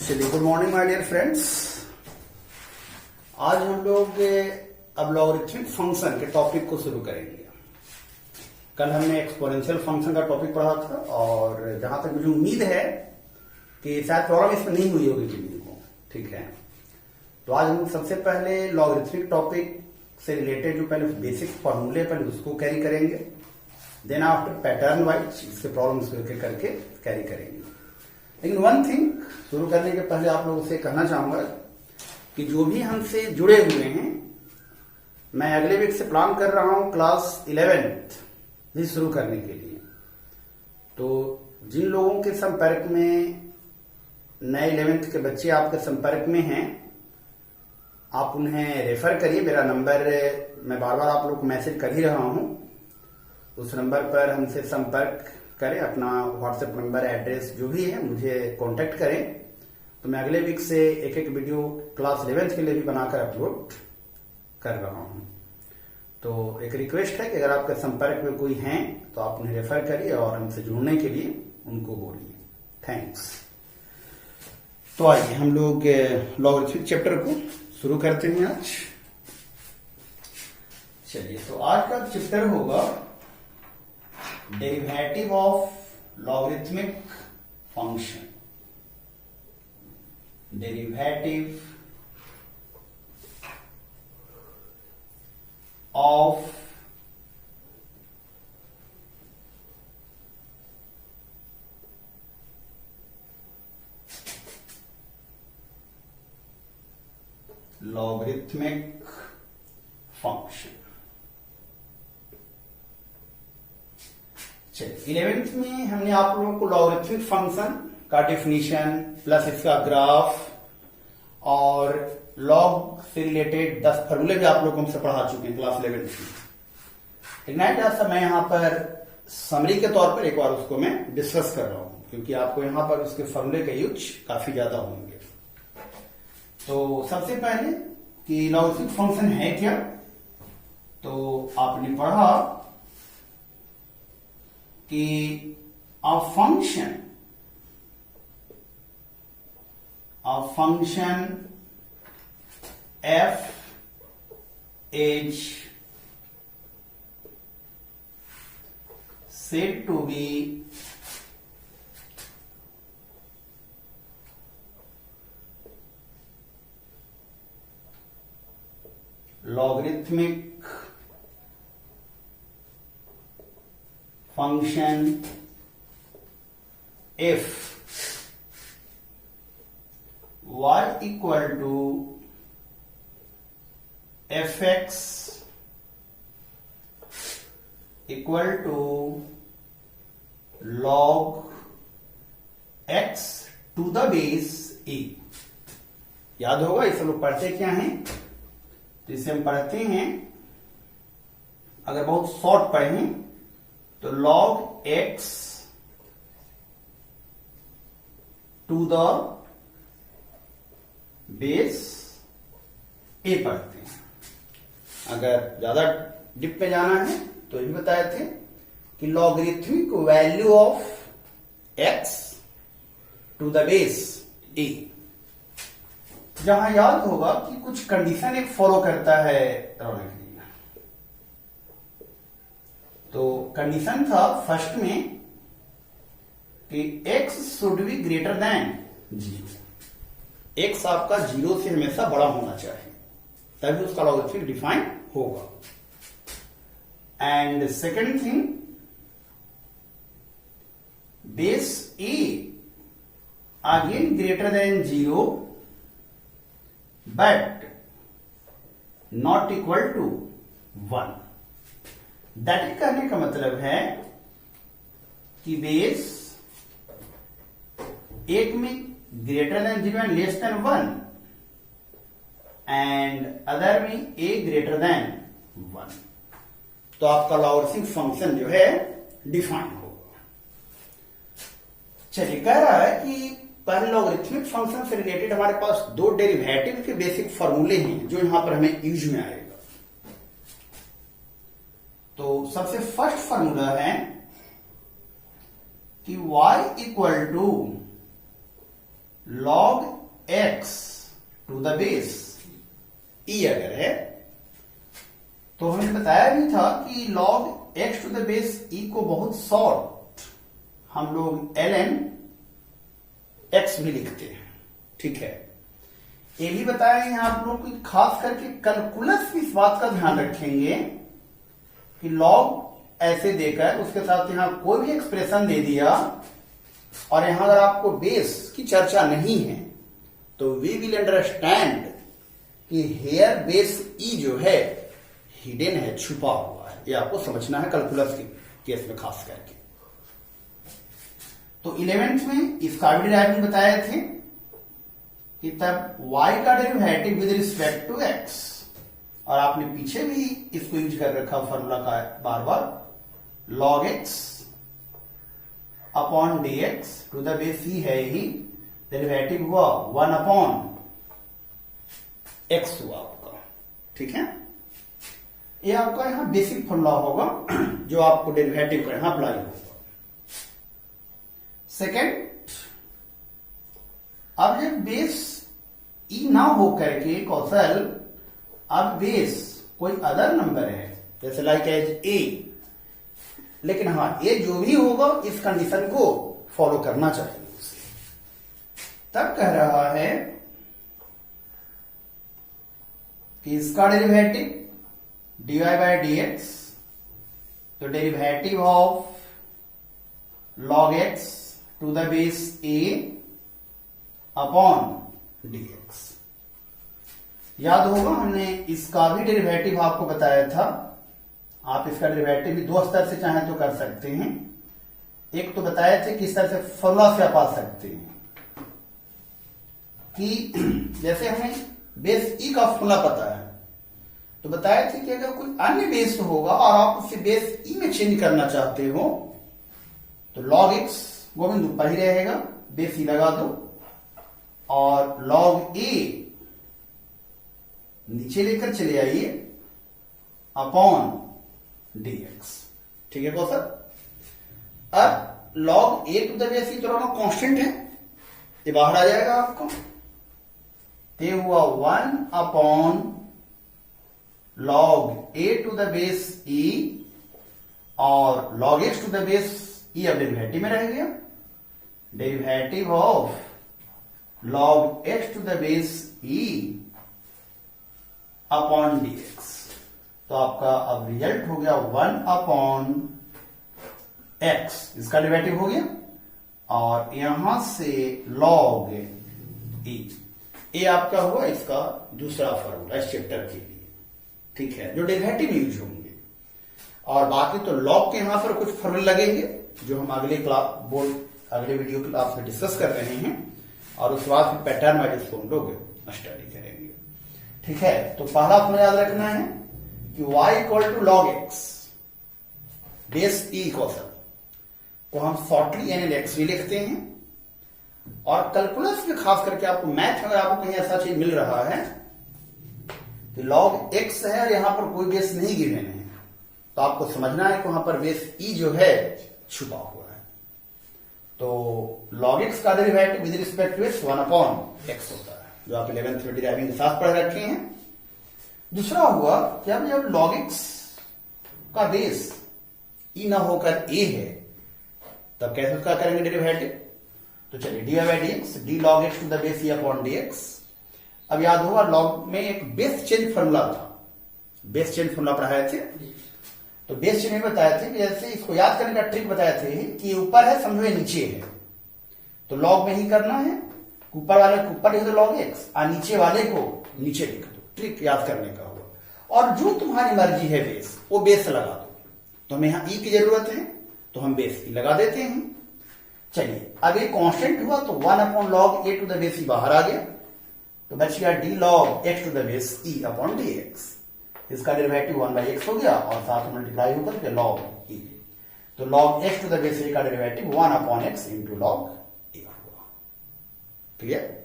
चलिए, good morning my dear friends. आज हम लोग अब लॉगरिथमिक फंक्शन के टॉपिक को शुरू करेंगे। कल हमने एक्सपोनेंशियल फंक्शन का टॉपिक पढ़ा था और जहां तक मुझे उम्मीद है कि शायद प्रॉब्लम इसमें नहीं हुई होगी किसी को, ठीक है। तो आज हम सबसे पहले लॉगरिथमिक टॉपिक से रिलेटेड जो पहले बेसिक फॉर्मूले पहले उसको कैरी करेंगे, देन आफ्टर पैटर्न वाइज इसके प्रॉब्लम्स करके कैरी करेंगे। लेकिन वन थिंग शुरू करने के पहले आप लोगों से कहना चाहूंगा कि जो भी हमसे जुड़े हुए हैं, मैं अगले वीक से प्लान कर रहा हूं क्लास 11th भी शुरू करने के लिए। तो जिन लोगों के संपर्क में नए 11th के बच्चे आपके संपर्क में हैं, आप उन्हें रेफर करिए। मेरा नंबर मैं बार बार आप लोग को मैसेज कर ही रहा हूं, उस नंबर पर हमसे संपर्क करें, अपना व्हाट्सएप नंबर एड्रेस जो भी है मुझे कांटेक्ट करें। तो मैं अगले वीक से एक एक वीडियो क्लास 11th के लिए भी बनाकर अपलोड कर रहा हूं। तो एक रिक्वेस्ट है कि अगर आपके संपर्क में कोई हैं तो आप उन्हें रेफर करिए और हमसे जुड़ने के लिए उनको बोलिए। थैंक्स। तो आइए हम लोग लॉगरिथमिक चैप्टर को शुरू करते हैं आज। चलिए, तो आज का चैप्टर होगा derivative of logarithmic function. Derivative of logarithmic function. 11th में हमने आप लोगों को लॉगरिथमिक फंक्शन का डेफिनेशन प्लस इसका ग्राफ और लॉग से रिलेटेड 10 फॉर्मूले भी आप लोगों को हमसे पढ़ा चुके हैं क्लास 11th में। लेकिन मैं यहाँ पर समरी के तौर पर एक बार उसको मैं डिस्कस कर रहा हूं, क्योंकि आपको यहाँ पर उसके फॉर्मूले का यूज काफी ज्यादा होंगे। तो सबसे पहले कि लॉगरिथमिक फंक्शन है क्या, तो आपने पढ़ा कि a function f is said to be logarithmic function if y equal to fx equal to log x to the base a। याद होगा इसे लोग पढ़ते क्या हैं, तो इसे हम पढ़ते हैं, अगर बहुत शॉर्ट पढ़ें तो log x to the base a पढ़ते हैं। अगर ज्यादा डिप में जाना है तो ये बताए थे कि logarithmic value of x to the base a, जहां याद होगा कि कुछ कंडीशन एक फॉलो करता है रौनक जी। तो कंडीशन था फर्स्ट में कि x should be greater than 0। x आपका 0 से हमेशा बड़ा होना चाहिए, तभी उसका लॉगरिथमिक डिफाइन होगा। And second thing, base a again greater than 0 but not equal to 1। That कहने का मतलब है कि बेस एक में greater than 0 and less than 1 and other में ए ग्रेटर देन 1, तो आपका लॉगरिथमिक फंक्शन जो है डिफाइन होगा। चलिए, कह रहा है कि पहले लॉगरिथमिक फंक्शन से रिलेटेड हमारे पास दो डेरिवेटिव के बेसिक फॉर्मूले हैं जो यहां पर हमें यूज में आएगा। तो सबसे फर्स्ट फॉर्मूला है कि y equal to log x to the base e अगर है तो हमने बताया भी था कि log x to the base e को बहुत शॉर्ट हम लोग ln x भी लिखते हैं, ठीक है। ये भी बताया है आप लोग की खास करके कैलकुलस में इस बात का ध्यान रखेंगे कि log ऐसे देकर उसके साथ यहां कोई भी एक्सप्रेशन दे दिया और यहां अगर आपको बेस की चर्चा नहीं है तो वी विल अंडरस्टैंड कि हेयर बेस ई जो है हिडन है, छुपा हुआ है। ये आपको समझना है कैलकुलस के केस में खास करके। तो 11th में इसका भी डेरिवेटिव बताए थे कि तब y का derivative with respect to x, और आपने पीछे भी इसको यूज कर रखा फॉर्मूला का बार बार, log x upon dx to the base ही है ही, डेरिवेटिव हुआ 1 अपॉन x हुआ आपका, ठीक है। ये आपका यहां बेसिक फॉर्मूला होगा जो आपको डेरिवेटिव का यहां अप्लाई होगा। सेकेंड, अब जब बेस ई ना हो करके कौशल अब बेस कोई अदर नंबर है जैसे लाइक एज ए, लेकिन हाँ ए जो भी होगा इस कंडीशन को फॉलो करना चाहिए उसे। तब कह रहा है कि इसका डेरिवेटिव dy बाय dx, तो derivative of log x to the base a upon dx। याद होगा हमने इसका भी डेरिवेटिव आपको बताया था। आप इसका डेरिवेटिव भी दो स्तर से चाहें तो कर सकते हैं। एक तो बताए थे किस तरह से फॉर्मूला से आप आ सकते हैं कि जैसे हमें बेस ई का फॉर्मूला पता है तो बताया थे कि अगर कोई अन्य बेस होगा और आप उसे बेस ई में चेंज करना चाहते हो तो log x गोविंद ऊपर ही रहेगा, बेस ई लगा दो, और log a नीचे लेकर चले आइए अपॉन dx, ठीक है कौशल। अब log a to the base e तो कांस्टेंट है, ये बाहर आ जाएगा आपको, ये हुआ 1 upon log a to the base e, और log x to the base e अब डेरिवेटिव में रह गया, derivative of log x to the base e upon dx। तो आपका अब रिजल्ट हो गया 1 अपॉन x, इसका डेरिवेटिव हो गया, और यहां से log e, ये आपका हुआ इसका दूसरा फॉर्मूला इस चैप्टर के लिए, ठीक है, जो डेरिवेटिव यूज होंगे। और बाकी तो लॉग के यहां पर कुछ फॉर्मूले लगेंगे जो हम अगले अगले वीडियो क्लास में डिस्कस कर रहे हैं, और उसके बाद फिर पैटर्न वाइज इसको हम लोग स्टडी करेंगे, ठीक है। तो पहला फॉर्मूला याद रखना है कि y equal to log x base e Kaushal को हम शॉर्टली एन एक्स भी लिखते हैं, और कैलकुलस में खास करके आपको मैथ में अगर आपको कहीं ऐसा चीज मिल रहा है कि log x है और यहां पर कोई बेस नहीं गिवन है तो आपको समझना है कि वहां पर बेस e जो है छुपा हुआ है। तो log x का derivative with respect to x 1 upon x होता है, जो आप 11th में डिराइविंग के साथ पढ़ रखे हैं। दूसरा हुआ कि अब जब log x का बेस e ना होकर a है तब कैसे उसका करेंगे डेरिवेटिव। तो चलिए dy by dx, d log x to the base e upon dx। अब याद होगा log में एक बेस चेंज फॉर्मूला था, बेस चेंज फॉर्मूला पढ़ाए थे, तो बेस चेंज में बताए थे कि जैसे इसको याद करने का ट्रिक बताए थे कि ऊपर है समझो ये नीचे है, तो log में ही करना है, ऊपर वाले को ऊपर लिख दो log x और नीचे वाले को नीचे लिख दो, ट्रिक याद करने का हुआ। और जो तुम्हारी मर्जी है बेस वो बेस लगा दो, तो हमें यहां ई की जरूरत है तो हम बेस ई लगा देते हैं। चलिए अब ये कांस्टेंट हुआ तो 1 upon log a to the base e बाहर आ गया, तो बच गया d log x to the base e upon dx। इसका डेरिवेटिव 1 बाई x हो गया और साथ मल्टीप्लाई होकर के log e, तो log x to the base a का derivative 1 upon x into log a हुआ। क्लियर।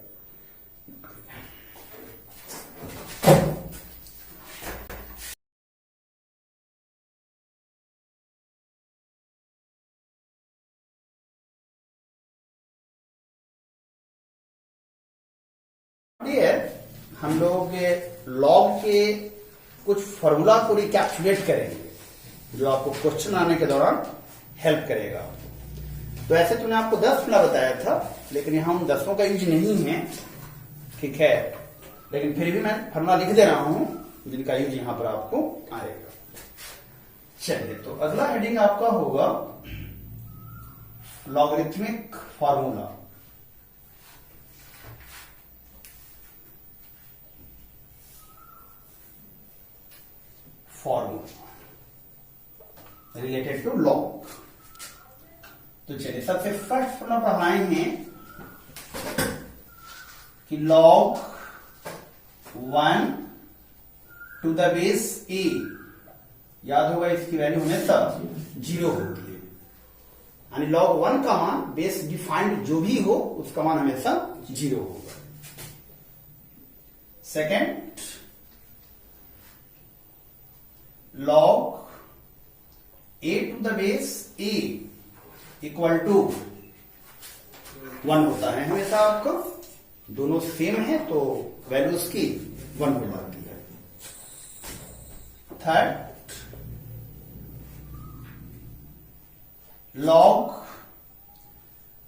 हम लोग लॉग के कुछ फॉर्मूला को रिकैप्चुलेट करेंगे जो आपको क्वेश्चन आने के दौरान हेल्प करेगा। तो ऐसे तो मैंने आपको 10 फॉर्मूला बताया था, लेकिन यहां उन 10 का यूज नहीं है, ठीक है, लेकिन फिर भी मैं फॉर्मूला लिख दे रहा हूं जिनका यूज यहां पर आपको आएगा। चलिए, तो अगला हेडिंग आपका होगा logarithmic formula. Related to log. तो चलिए, सबसे फर्स्ट फॉर्मूला पढ़ाएंगे कि log 1 to the base a, याद होगा इसकी वैल्यू हमेशा 0 होती है, यानी लॉग 1 का मान बेस डिफाइंड जो भी हो उसका मान हमेशा 0 होगा। Second, log a to the base a equal to 1 होता है हमेशा। आपको दोनों सेम है तो वैल्यू उसकी 1 हो जाती है। थर्ड, log,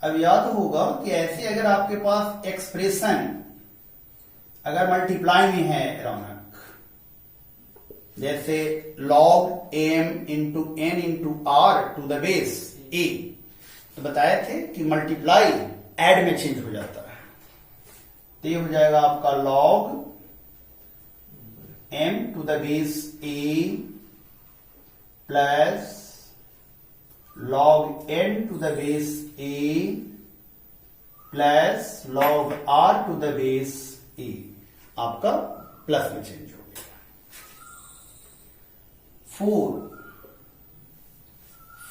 अब याद होगा कि ऐसे अगर आपके पास एक्सप्रेशन अगर मल्टीप्लाई में है रौनक, जैसे log m into n into r to the base a, तो बताए थे कि मल्टीप्लाई एड में चेंज हो जाता है, तो ये हो जाएगा आपका log m to the base a plus log n to the base a plus log r to the base a, आपका प्लस में चेंज हो गया।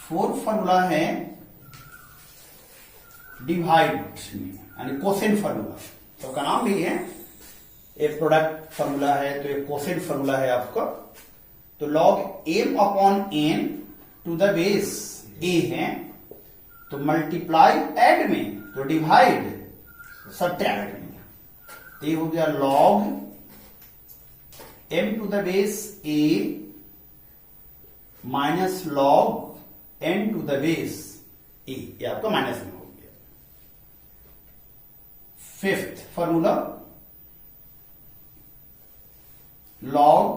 4 फॉर्मूला है डिवाइड में, यानी कोसेंट फॉर्मूला, तो का नाम भी है, एक प्रोडक्ट फॉर्मूला है तो एक कोसेंट फॉर्मूला है आपका। तो log m upon n to the base a है, तो मल्टीप्लाई एड में, तो डिवाइड सब्ट्रैक्ट में, तो ये हो गया log m to the base a minus log n to the base a, ये आपका माइनस में हो गया। फिफ्थ फॉर्मूला, log,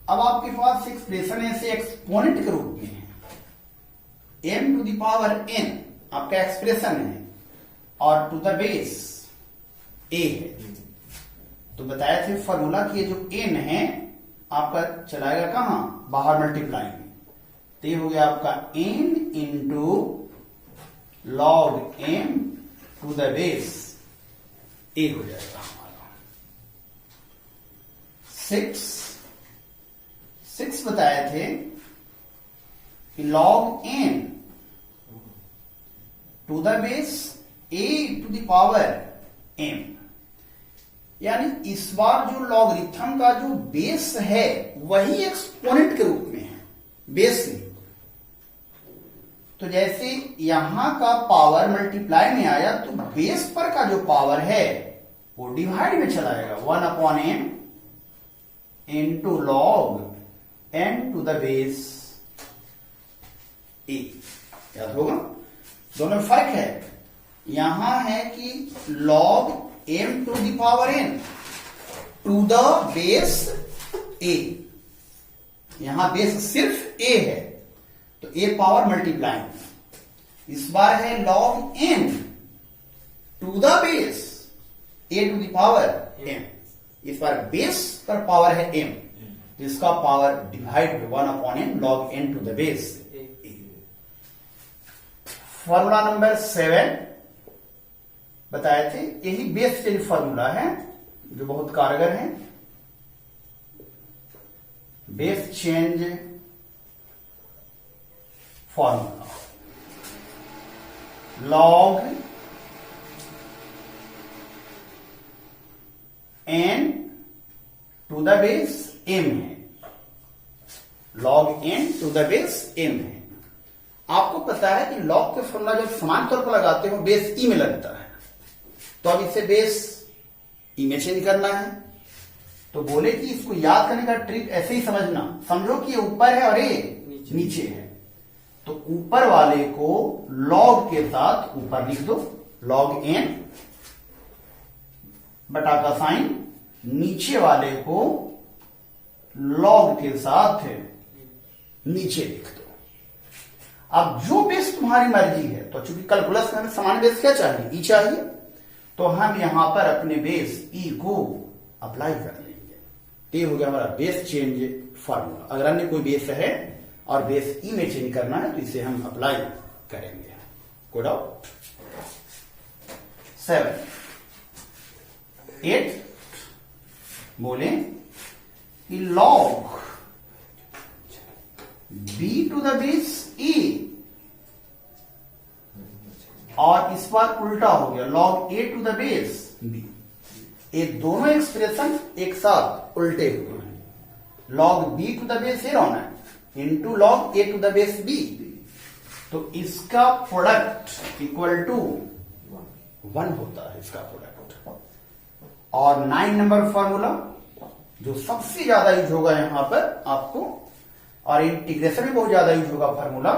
अब आपके पास एक्सप्रेशन ऐसे एक्सपोनेंट के रूप में है, m to the power n आपका एक्सप्रेशन है और टू द बेस a है, तो बताया थे फॉर्मूला कि ये जो n है आपका चलाएगा कहां, बाहर मल्टीप्लाई में, तो ये हो गया आपका n into log m to the base a हो जाएगा हमारा। 6 बताए थे कि log n to the base a to the power m, यानी इस बार जो लॉगरिथम का जो बेस है वही एक्सपोनेंट के रूप में है, बेस में। तो जैसे यहां का पावर मल्टीप्लाई में आया तो बेस पर का जो पावर है वो डिवाइड में चला जाएगा, 1 upon m into log n to the base a, याद होगा। दोनों में फर्क है, यहां है कि log m to the power n to the base a, यहां बेस सिर्फ a है तो a पावर मल्टीप्लाइंग, इस बार है log n to the base a to the power m, इस बार बेस पर पावर है m, तो इसका power divide 1 upon n log n to the base a। Formula number 7 बताए थे, यही बेस चेंज फॉर्मूला है जो बहुत कारगर है। Base change formula, log n to the base m है, log n to the base m है। आपको पता है कि log के फॉर्मूला जब समान तौर पर लगाते हो बेस e में लगता है, तो अब इसे बेस ई में चेंज करना है। तो बोले कि इसको याद करने का ट्रिक ऐसे ही समझना, समझो कि ये ऊपर है और ये नीचे है, तो ऊपर वाले को लॉग के साथ ऊपर लिख दो, लॉग एन बटा का साइन, नीचे वाले को लॉग के साथ नीचे लिख दो। अब जो बेस तुम्हारी मर्जी है, तो चूंकि कैलकुलस में हमें समान बेस क्या चाहिए, ई चाहिए, तो हम यहां पर अपने बेस ई को अप्लाई कर लेंगे। तो ये हो गया हमारा बेस चेंज फार्मूला। अगर अन्य कोई बेस है और बेस ई में चेंज करना है तो इसे हम अप्लाई करेंगे। कोई डाउट? 7 8 बोले कि log b to the base a, और इस बार उल्टा हो गया, log a to the base b. ये दोनों एक्सप्रेशन एक साथ उल्टे हुए हैं, log b to the base a होना है into log a to the base b. तो इसका प्रोडक्ट इक्वल टू 1 होता है, इसका प्रोडक्ट। और 9 नंबर फॉर्मूला जो सबसे ज्यादा यूज होगा यहां पर आपको, और इंटीग्रेशन में बहुत ज्यादा यूज होगा फॉर्मूला,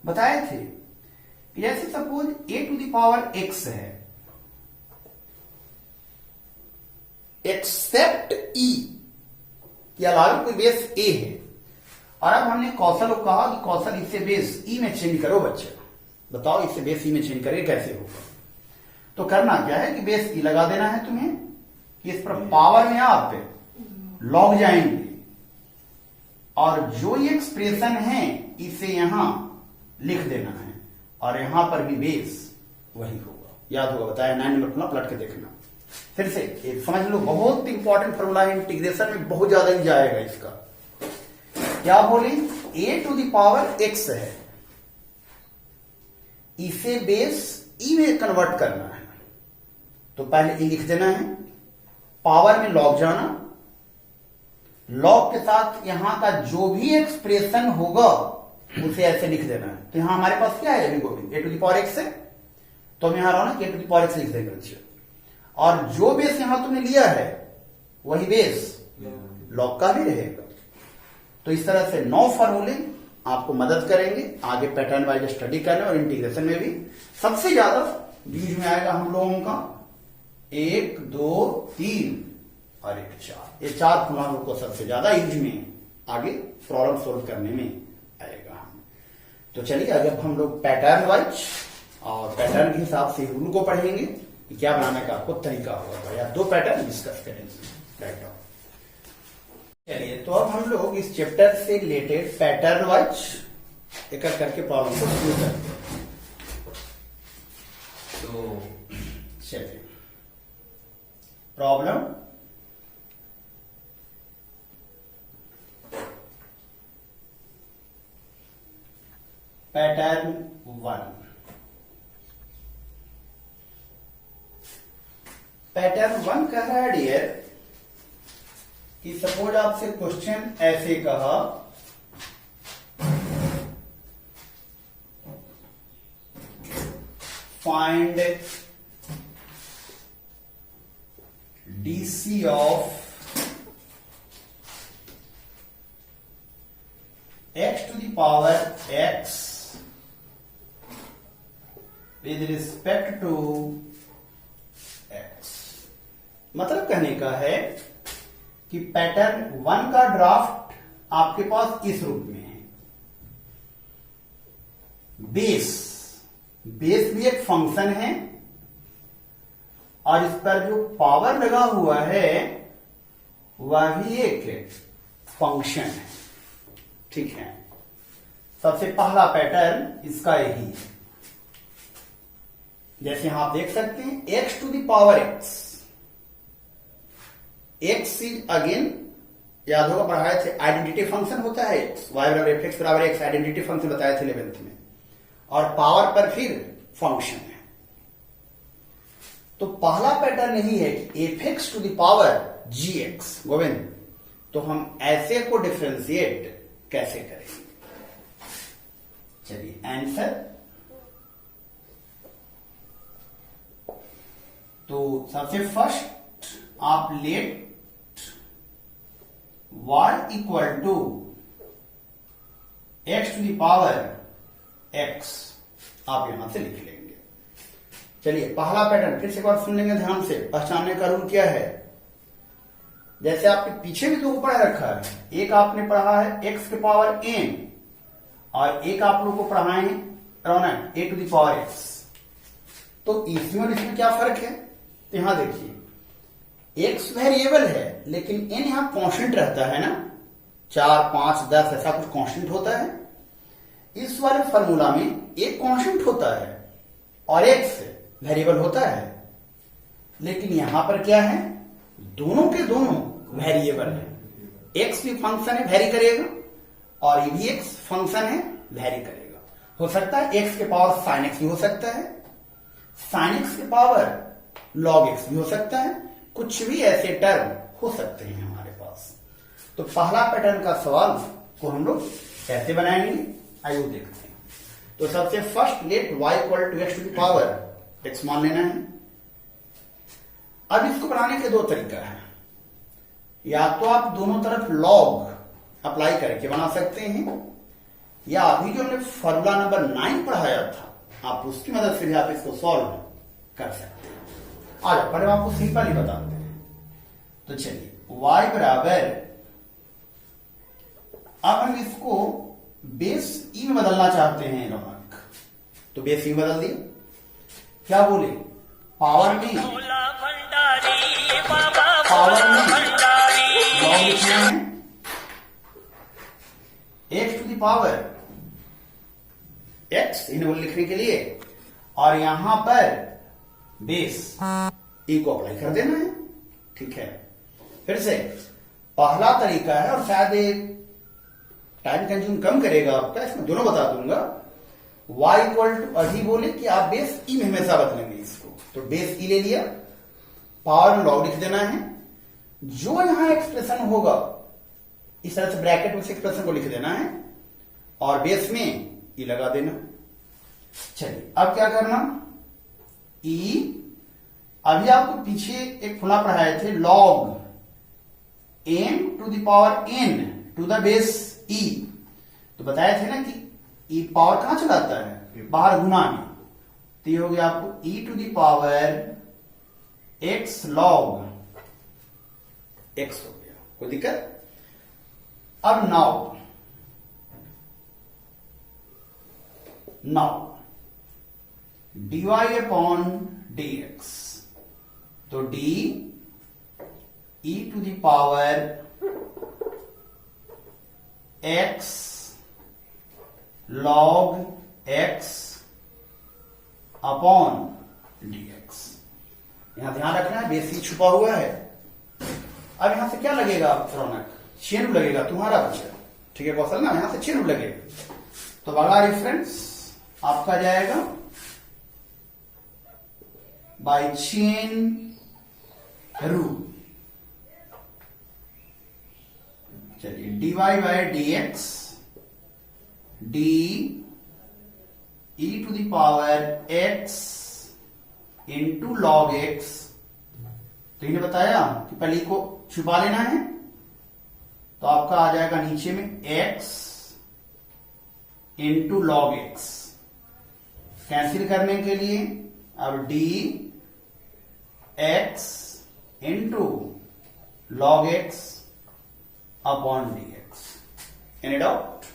बताए थे। जैसे suppose a to the power x है, एक्सेप्ट ई के अलावा कोई बेस ए है, और अब हमने कौशल को कहा कि कौशल इससे बेस ई में चेंज करो बच्चे, बताओ इससे बेस ई में चेंज करके कैसे होगा। तो करना क्या है कि बेस ई लगा देना है तुम्हें, कि इस पर पावर में आप लॉग जाएंगे, और जो ये एक्सप्रेशन है इसे यहां लिख देना है, और यहां पर भी बेस वही होगा। याद होगा, बताया 9 नंबर फॉर्मूला पलट के देखना फिर से, एक समझ लो, बहुत इंपॉर्टेंट फॉर्मूला है, इंटीग्रेशन में बहुत ज्यादा ही जाएगा इसका। क्या बोले, ए टू द पावर एक्स है, इसे बेस ई में कन्वर्ट करना है, तो पहले ई लिख देना है, पावर में लॉग जाना, लॉग के साथ यहां का जो भी एक्सप्रेशन होगा उसे ऐसे लिख देना है। तो यहां हमारे पास क्या है अभी गोविंद, ए टू द पावर एक्स है, तो हम यहां रहो ना कि ए टू द पावर एक्स लिख देंगे बच्चे, और जो बेस यहां तुमने लिया है वही बेस लॉग का भी रहेगा। तो इस तरह से 9 फॉर्मूले आपको मदद करेंगे आगे पैटर्न वाइज स्टडी करने, और इंटीग्रेशन में भी सबसे ज्यादा यूज में आएगा हम लोगों का 1 2 3 और 1 4। ये 4 फॉर्मूलों को सबसे ज्यादा यूज में आगे प्रॉब्लम सोल्व करने में आएगा। तो चलिए अगर हम लोग पैटर्न वाइज और पैटर्न के हिसाब से रूल को पढ़ेंगे कि क्या बनाने का आपको तरीका होगा, या 2 पैटर्न डिस्कस करेंगे। चलिए तो अब हम लोग इस चैप्टर से रिलेटेड पैटर्न वाइज एक करके प्रॉब्लम को शुरू करते हैं। तो चलिए प्रॉब्लम पैटर्न 1। पैटर्न 1 कह रहा है डियर कि सपोज आपसे क्वेश्चन ऐसे कहा, find DC of x to the power x with respect to x। मतलब कहने का है कि पैटर्न 1 का ड्राफ्ट आपके पास इस रूप में है। बेस भी एक फंक्शन है, और इस पर जो पावर लगा हुआ है वह भी एक फंक्शन है। ठीक है, सबसे पहला पैटर्न इसका यही है। जैसे यहां आप देख सकते हैं x to the power x, x is again याद होगा पढ़ाए थे, आइडेंटिटी फंक्शन होता है x, y बराबर एफ एक्स बराबर x, आइडेंटिटी फंक्शन बताए थे 11th में, और पावर पर फिर फंक्शन है। तो पहला पैटर्न यही है कि f x to the power g x. Govind, तो हम ऐसे को डिफ्रेंशिएट कैसे करेंगे? चलिए आंसर तो सबसे फर्स्ट आप let y equal to x to the power x आप यहां से लिख लेंगे। चलिए पहला पैटर्न फिर से एक बार सुन लेंगे ध्यान से। पहचानने का रूल क्या है, जैसे आपके पीछे भी दो पढ़ रखा है, एक आपने पढ़ा है x के पावर n और एक आप लोग को पढ़ाए हैं Raunak a to the power x। तो इसमें और इसमें क्या फर्क है, तो यहां देखिए x वेरिएबल है लेकिन n यहां कांस्टेंट रहता है ना, 4 5 10 ऐसा कुछ कांस्टेंट होता है। इस वाले फार्मूला में एक कांस्टेंट होता है और x वेरिएबल होता है, लेकिन यहां पर क्या है, दोनों के दोनों वेरिएबल है। x भी फंक्शन है, वेरी करेगा, और ये भी x फंक्शन है, वेरी करेगा। हो सकता है x के पावर sin x भी हो सकता है, sin x के पावर log x भी हो सकता है, कुछ भी ऐसे टर्म हो सकते हैं हमारे पास। तो पहला पैटर्न का सवाल को हम लोग कैसे बनाएंगे, आइए देखते हैं। तो सबसे first let y equal to x to the power x मान लेना है। अब इसको बनाने के दो तरीका है, या तो आप दोनों तरफ log अप्लाई करके बना सकते हैं, या अभी जो हमने फॉर्मूला नंबर 9 पढ़ाया था आप उसकी मदद से भी आप इसको सॉल्व कर सकते हैं। आज पहले हम आपको सिंपल ही बताते हैं। तो चलिए y बराबर, अब हम इसको बेस ई में बदलना चाहते हैं रौनक, तो बेस ई में बदल दिए, क्या बोले, पावर में लॉग लिखना है x to the power x इन्हें लिखने के लिए, और यहां पर बेस ई को अप्लाई कर देना है। ठीक है, फिर से पहला तरीका है और शायद एक टाइम कंज्यूम कम करेगा आपका, इसमें दोनों बता दूंगा। y इक्वल टू अभी बोले कि आप बेस ई में हमेशा बदलेंगे इसको, तो बेस ई ले लिया, पावर में लॉग लिख देना है, जो यहां एक्सप्रेशन होगा इस तरह से ब्रैकेट में से एक्सप्रेशन को लिख देना है और बेस में ई लगा देना। चलिए अब क्या करना, ई, अभी आपको पीछे एक फुला पढ़ाए थे log n to the power n to the base e, तो बताया थे ना कि e पावर कहां चलाता है, बाहर गुना में, तो ये हो गया आपको e to the power x log x हो गया, कोई दिक्कत। अब नाउ dy अपॉन dx, तो d e to the power x log x upon dx। यहां ध्यान रखना है बेस ई छुपा हुआ है। अब यहां से क्या लगेगा रौनक, चेन लगेगा तुम्हारा बच्चा, ठीक है कौशल ना, यहां से चेन लगेगा, तो बड़ा रेफरेंस आपका जाएगा बाय चेन रूल। चलिए dy by dx d e to the power x into log x, तो इन्हें बताया कि पहले को छुपा लेना है, तो आपका आ जाएगा नीचे में x into log x, cancel करने के लिए अब d x into log x upon dx। Any doubt.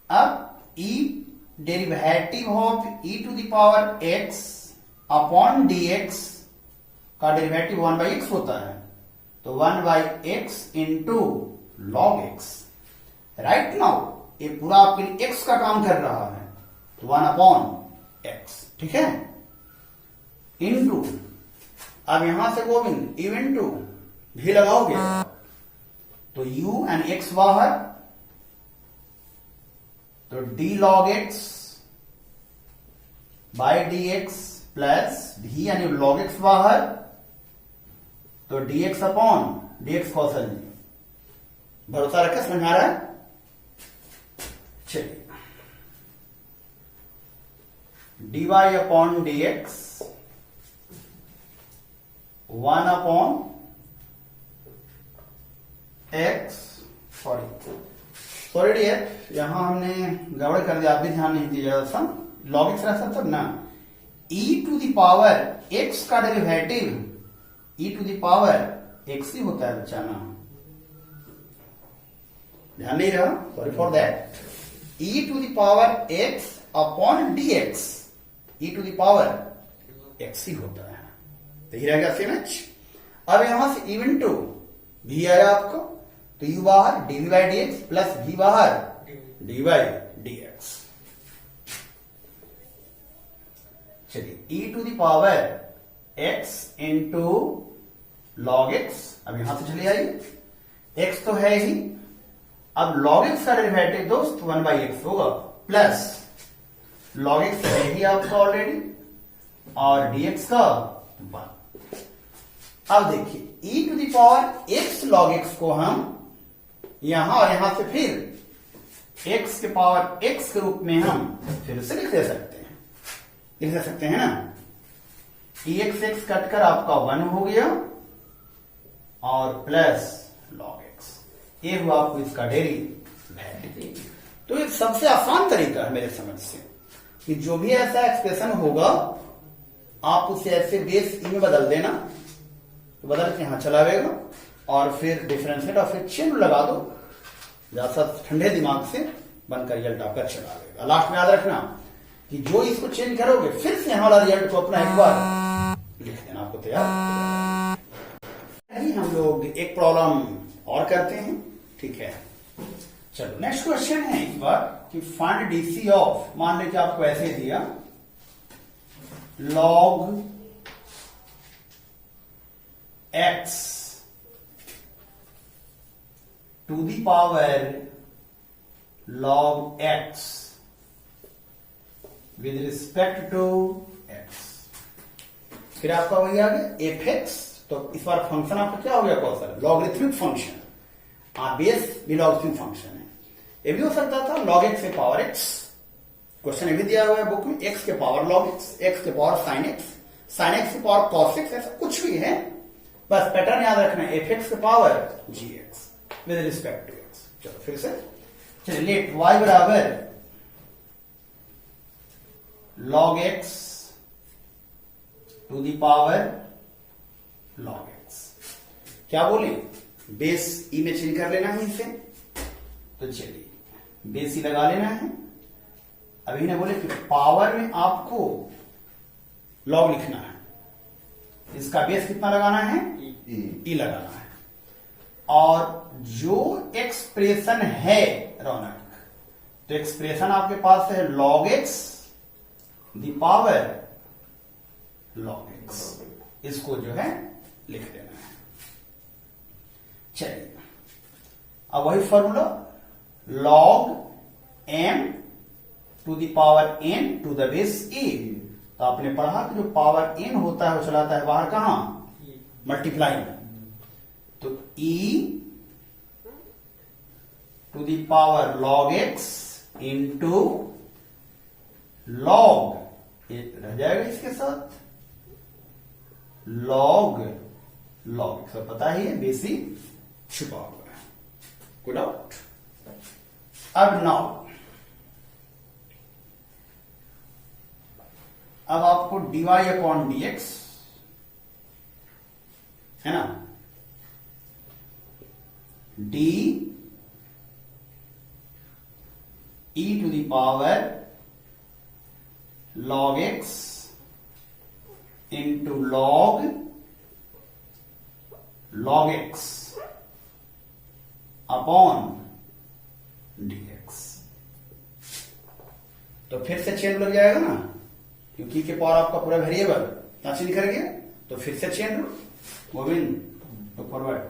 अब e derivative of e to the power x upon dx का डेरिवेटिव 1/x होता है, तो 1/x into log x। Right now ये पूरा आपके लिए x का काम कर रहा है, तो 1/x, ठीक है, इंटू, अब यहां से गोविंद यू इंटू भी लगाओगे तो u एंड x बाहर, तो d log x by dx plus भी यानी log x बाहर, तो dx upon dx Kaushal ji, भरोसा रखे, समझ आ रहा है। चलिए dy upon dx 1 upon x, sorry dear, यहां हमने गड़बड़ कर दिया, आप भी ध्यान नहीं दीजिएगा सा, लॉग एक्स रहा तब ना, e to the power x का derivative e to the power x ही होता है बच्चा ना, ध्यान नहीं रहा, sorry for that, e to the power x upon dx, e to the power x ही होता है, तो ही रहेगा सेम एच। अब यहां से इवन टू भी आया आपको, तो u बाहर dv by dx plus v बाहर dy बाई dx। चलिए e to the power x into log x, अब यहां से चले आइए, x तो है ही, अब log x का डेरिवेटिव दोस्त 1 बाई एक्स होगा, प्लस log x है ही आपका ऑलरेडी, और dx का 1। अब देखिए e to the power x log x को हम यहां और यहां से फिर x के पावर x के रूप में हम फिर से लिख दे सकते हैं ना, dx x कट कर आपका 1 हो गया और प्लस log x, ये हुआ आपको इसका डेरिवेटिव। तो ये सबसे आसान तरीका है मेरे समझ से कि जो भी ऐसा एक्सप्रेशन होगा आप उसे ऐसे बेस ई में बदल देना, तो बदल के यहां चलावेगा और फिर डिफरेंशिएट और फिर चिन्ह लगा दो, जैसा ठंडे दिमाग से बनकर रिजल्ट आपका चलावेगा। लास्ट में याद रखना कि जो इसको चेंज करोगे फिर से यहां वाला रिजल्ट को अपना एक बार लिख देना, आपको तैयार। हम लोग एक प्रॉब्लम और करते हैं, ठीक है। चलो नेक्स्ट क्वेश्चन है इस बार कि फाइंड डीसी ऑफ, मान लीजिए आपको ऐसे दिया log x to the power log x with respect to x, फिर आपका वही आ गया fx, तो इस बार फंक्शन आपका क्या हो गया कौशल, लॉगरिथमिक फंक्शन, बेस भी लॉगरिथमिक फंक्शन है। ये भी हो सकता था log x के पावर x, क्वेश्चन ये भी दिया हुआ है बुक में, x के पावर log x के पावर sin x के पावर cos x, ऐसा कुछ भी है, बस पैटर्न याद रखना है, fx के power gx with respect to x। चलो फिर से चलिए, लेट y बराबर log x to the power log x, क्या बोले, बेस ई में चेंज कर लेना है इसे, तो चलिए बेस ई लगा लेना है। अभी ने बोले कि पावर में आपको लॉग लिखना है, इसका बेस कितना लगाना है, ई लगाना है, और जो एक्सप्रेशन है रौनक, तो एक्सप्रेशन आपके पास है log x the power log x, इसको जो है लिख देना है। चलिए अब वही formula log m to the power n to the base e, तो आपने पढ़ा कि जो पावर n होता है वो चलाता है बाहर कहां, मल्टीप्लाई में, तो e to the power log x into log, रह जाएगा इसके साथ log सब पता ही है, बेसी छुपा हुआ है, गुड आउट। अब नाउ अब आपको dy अपॉन dx है ना, d e to the power log x into log x upon dx, तो फिर से चेन लग जाएगा ना, क्योंकि के पावर आपका पूरा वेरिएबल क्या चेंज कर गया, तो फिर से चेन मूविंग टू फॉरवर्ड,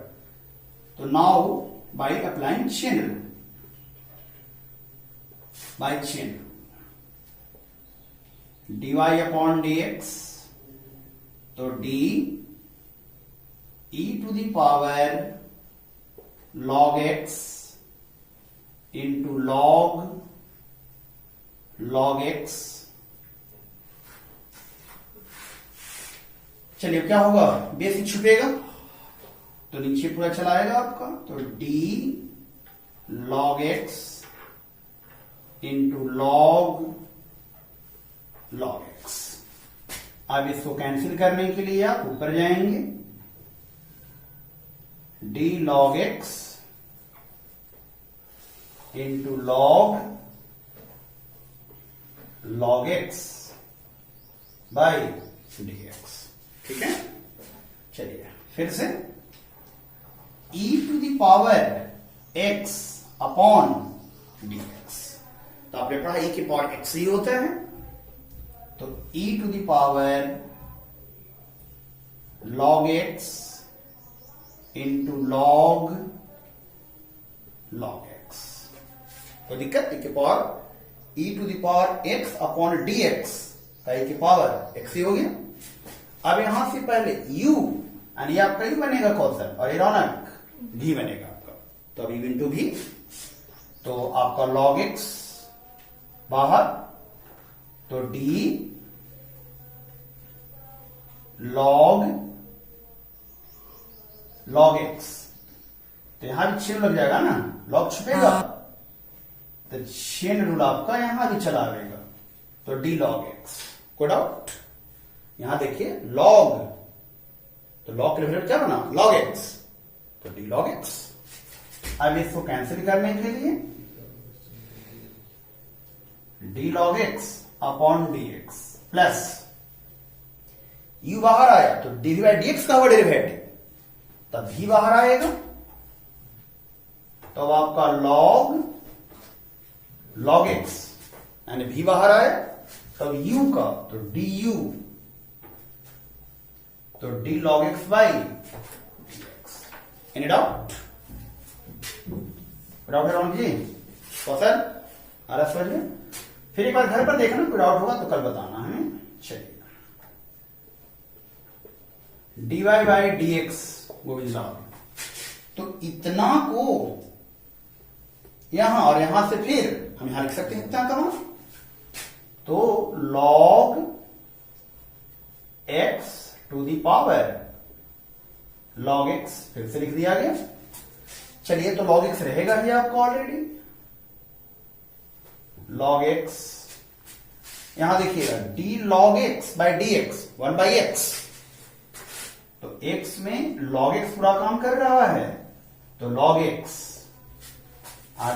तो now by applying chain rule, by chain dy upon dx, तो d e to the power log x into log x, चलिए क्या होगा, बेसिक छुपेगा तो नीचे पूरा चलाएगा आपका, तो d log x into log x. अब इसको कैंसिल करने के लिए आप ऊपर जाएंगे, d log x into log x by d x. ठीक है, चलिए फिर से e to the power x upon d x. तो आपने पढ़ा e की पावर x ही होता है, तो e to the power log x into log x। कोई दिक्कत, e की power e to the power x upon d x का e की पावर x ही हो गया। अब यहां से पहले u, यानी आपका u बनेगा कौशल और ये रौनक भी बनेगा आपका, तो अब इवन टू भी, तो आपका log x बाहर, तो d log x, तो यहां भी चेन लग जाएगा ना, log छुपेगा तो चेन रूल आपका यहां भी चला रहेगा, तो d log x। कोई डाउट? यहां देखिए log, तो log के रिजल्ट क्या बना, log x, तो d log x। अब इसको कैंसिल करने के लिए d log x upon dx plus u बाहर आया तो डी बाई डी एक्स का हुआ डेरिवेटिव, तब भी बाहर आएगा, तो अब आपका log x यानी भी बाहर आया, तब u का तो du, तो d log x by dx। Any doubt? Doubt है राउंड जी? कौशल आ रहा समझ में? फिर एक बार घर पर देखना, कोई डाउट होगा तो कल बताना हमें। चलिए dy by d x Govind Rao, तो इतना को यहां और यहां से फिर हम यहां लिख सकते हैं इतना कमा, तो log x to the power log x फिर से लिख दिया गया। चलिए तो log x रहेगा ही आपको ऑलरेडी, log x यहां देखिएगा d log x by d x 1 by x, तो x में log x पूरा काम कर रहा है, तो log x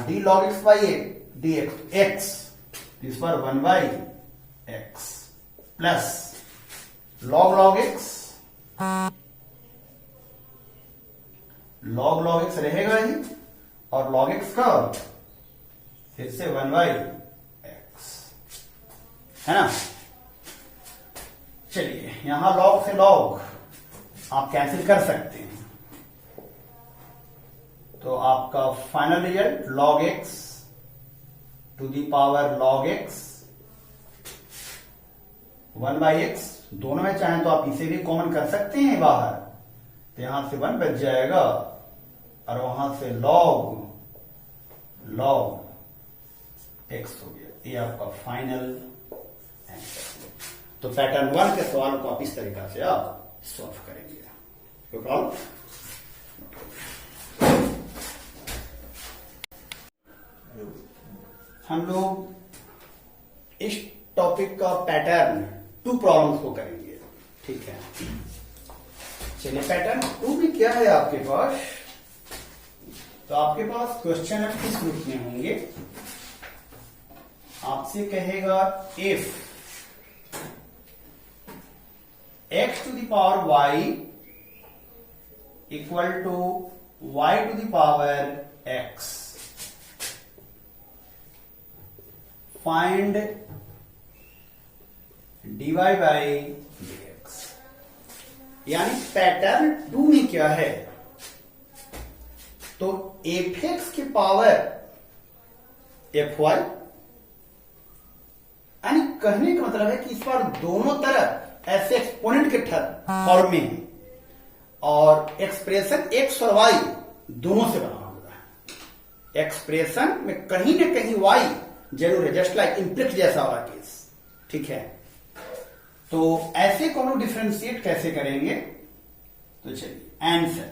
d log x by d x, इस पर 1 by x plus log x, log x रहेगा ही, और log x का फिर से 1 बाई एक्स, है ना। चलिए यहां log से log आप कैंसिल कर सकते हैं, तो आपका final result log x to the power log x 1 by x, दोनों में चाहें तो आप इसे भी कॉमन कर सकते हैं बाहर, तो यहां से 1 बच जाएगा और वहां से log x हो गया। ये आपका फाइनल आंसर। तो पैटर्न 1 के सवाल को आप इस तरीका से आप सॉल्व करेंगे। कोई प्रॉब्लम? हम लोग इस टॉपिक का पैटर्न 2 प्रॉब्लम्स को करेंगे, ठीक है। चलिए पैटर्न 2 में क्या है आपके पास, तो आपके पास क्वेश्चन किस रूप में होंगे, आपसे कहेगा if x to the power y equal to y to the power x, find dy by dx। यानी पैटर्न 2 में क्या है, तो fx की पावर fy, यानी कहने का मतलब है कि इस बार दोनों तरफ ऐसे एक्सपोनेंट के फॉर्म में है और एक्सप्रेशन x और y दोनों से बना हुआ है। एक्सप्रेशन में कहीं ना कहीं y जरूर है, जस्ट लाइक इम्प्लिक्ट जैसा वाला केस, ठीक है। तो तो ऐसे को हम लोग डिफ्रेंशिएट कैसे करेंगे, तो चलिए आंसर,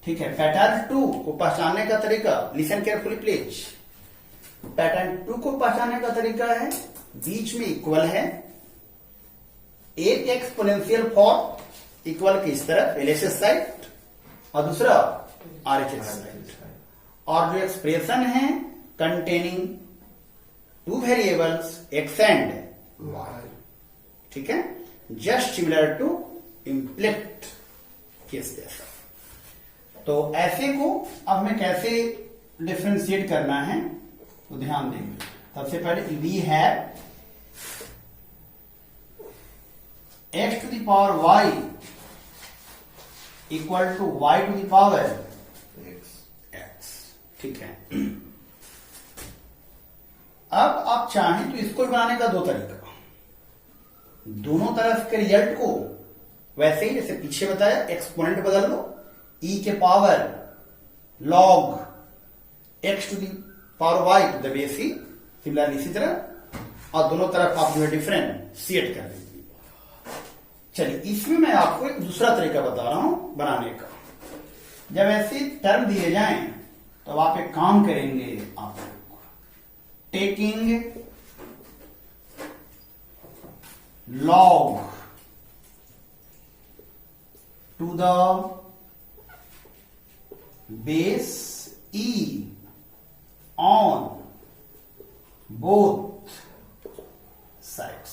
ठीक है। पैटर्न 2 को पहचानने का तरीका, लिसन केयरफुली प्लीज। पैटर्न 2 को पहचानने का तरीका है, बीच में इक्वल है, एक एक्सपोनेंशियल फॉर्म इक्वल की इस तरफ एलएचएस साइड और दूसरा आरएचएस साइड, और जो एक्सप्रेशन है containing two variables x and y, ठीक है, just similar to implicit case जैसा। तो ऐसे को अब हमें कैसे डिफ्रेंशिएट करना है तो ध्यान देंगे। सबसे पहले we have x to the power y equal to y to the power x, ठीक है। अब आप चाहें तो इसको बनाने का दो तरीका, दोनों तरफ के रिजल्ट को वैसे ही जैसे पीछे बताया, एक्सपोनेंट बदल लो, e के power log x to the power y to the base e, similarly इसी तरह, और दोनों तरफ आप जो है डिफरेंशिएट कर दीजिए। चलिए इसमें मैं आपको एक दूसरा तरीका बता रहा हूं बनाने का। जब ऐसे टर्म दिए जाएं तो आप एक काम करेंगे, आप taking log to the base e on both sides,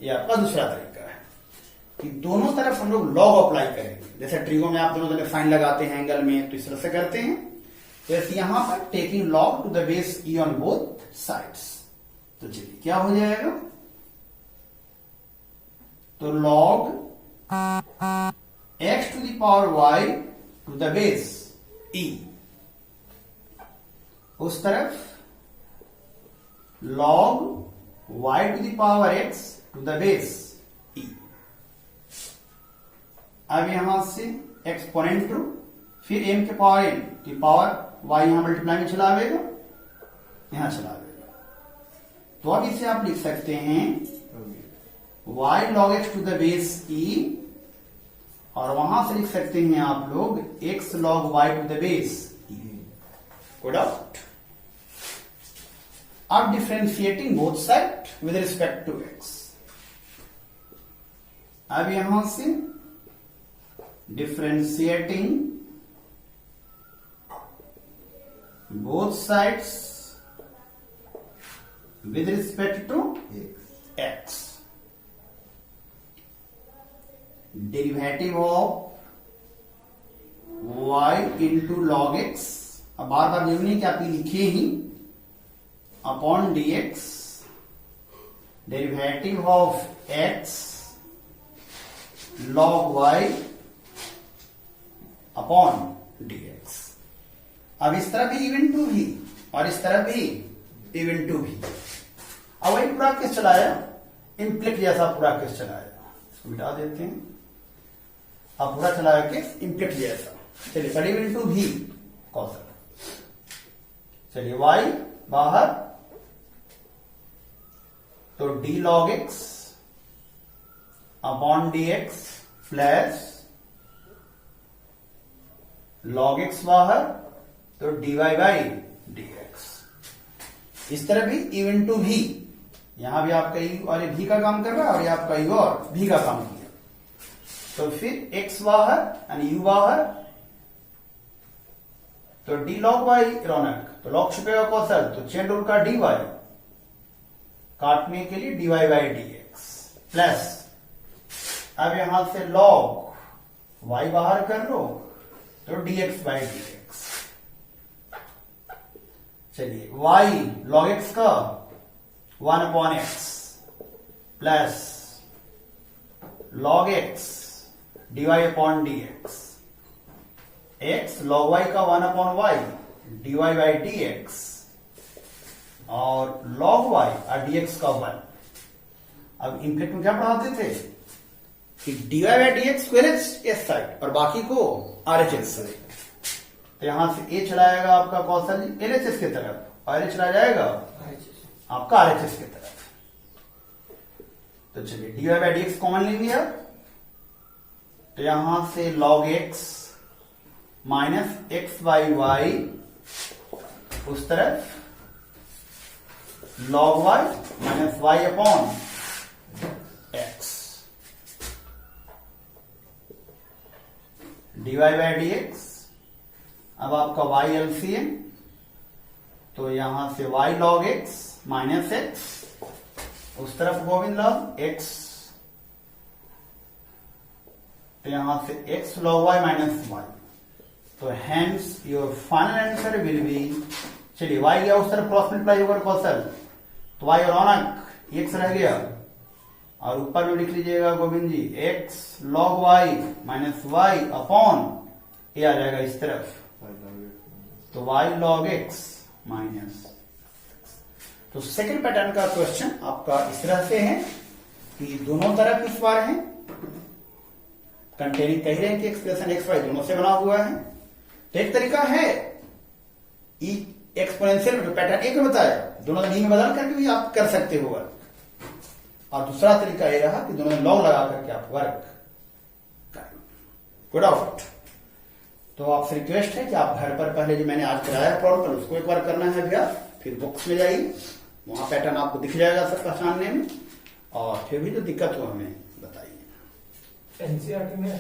ये आपका दूसरा तरीका है कि दोनों तरफ हम लोग लॉग अप्लाई करेंगे। जैसे ट्रिगो में आप दोनों तरफ साइन लगाते हैं एंगल में, तो इस तरह से करते हैं, तो ऐसे यहां पर taking log to the base e on both sides. तो चलिए क्या हो जाएगा, तो log x to the power y to the base e, उस तरफ log y to the power x to the base e। अब यहां से एक्सपोनेंट टू, फिर m के पावर n की पावर y यहां मल्टीप्लाई में चला आएगा, यहां चला आएगा, तो अब इसे आप लिख सकते हैं y log x to the base e, और वहां से लिख सकते हैं आप लोग x log y to the base e। Good out. अब differentiating both side with respect to x, अब यहां से differentiating both sides with respect to x, derivative of y into log x, अब बार बार जरूरी नहीं कि आप लिखे ही, upon dx, derivative of x log y upon dx। अब इस तरह भी इवन टू भी और इस तरह भी इवन टू भी, अब वही पूरा केस चलाया, इम्प्लिक्ट जैसा पूरा केस चलाया, इसको मिटा देते हैं, अब पूरा चलाया केस इम्प्लिक्ट जैसा। चलिए पर इवन टू भी कौशल, चलिए y बाहर, तो d log x upon dx plus log x बाहर, तो dy बाई dx। इस तरह भी इवन टू भी, यहां भी आपका ई और भी का काम कर रहा है और ये आपका ई और भी का काम किया, तो फिर x बाहर यानी u बाहर, तो d log y रौनक, तो log छुपेगा कौशल, तो चेन रूल का dy काटने के लिए dy बाई dx प्लस, अब यहां से log y बाहर कर लो, तो dx बाई dx। चलिए y log x का 1 upon x plus log x dy upon dx, x log y का 1 upon y dy by dx, और log y और dx का 1। अब इम्प्लिक्ट में क्या पढ़ाते थे कि dy बाई dx को एस साइड और बाकी को आरएचएस साइड, तो यहां से a चलाएगा आपका कौशल एलएचएस की तरफ और a चला जाएगा आपका आरएचएस की तरफ। तो चलिए dy by d x common लेंगे अब, तो यहां से log x minus x by y, उस तरफ log y minus y upon x, dy by d x. अब आपका y एलसीएम, तो यहां से y log x minus x, उस तरफ गोविंद log x, तो यहां से x log y minus y, तो hence your final answer will be, चलिए y गया उस तरफ क्रॉस मल्टीप्लाई होकर कौशल, तो y रौनक x रह गया, और ऊपर में लिख लीजिएगा गोविंद जी x log y minus y upon ये आ जाएगा इस तरफ, तो y log x माइनस। तो सेकंड पैटर्न का क्वेश्चन आपका इस तरह से है कि दोनों तरफ इस बार है, कंटेनिंग कह रहे हैं कि एक्सप्रेशन एक्स वाई दोनों से बना हुआ है। तो एक तरीका है एक्सपोनेंशियल पैटर्न एक बताया, दोनों में बदल करके भी आप कर सकते हो वर्क, और दूसरा तरीका ये रहा कि दोनों में लॉग लगा करके आप वर्क कर लो। Good out. तो आपसे रिक्वेस्ट है कि आप घर पर पहले जो मैंने आज कराया प्रॉब्लम उसको एक बार करना है भैया, फिर बुक्स में जाइए, वहां पैटर्न आपको दिख जाएगा सब पहचानने में, और फिर भी जो दिक्कत हो हमें बताइए। एनसीईआरटी में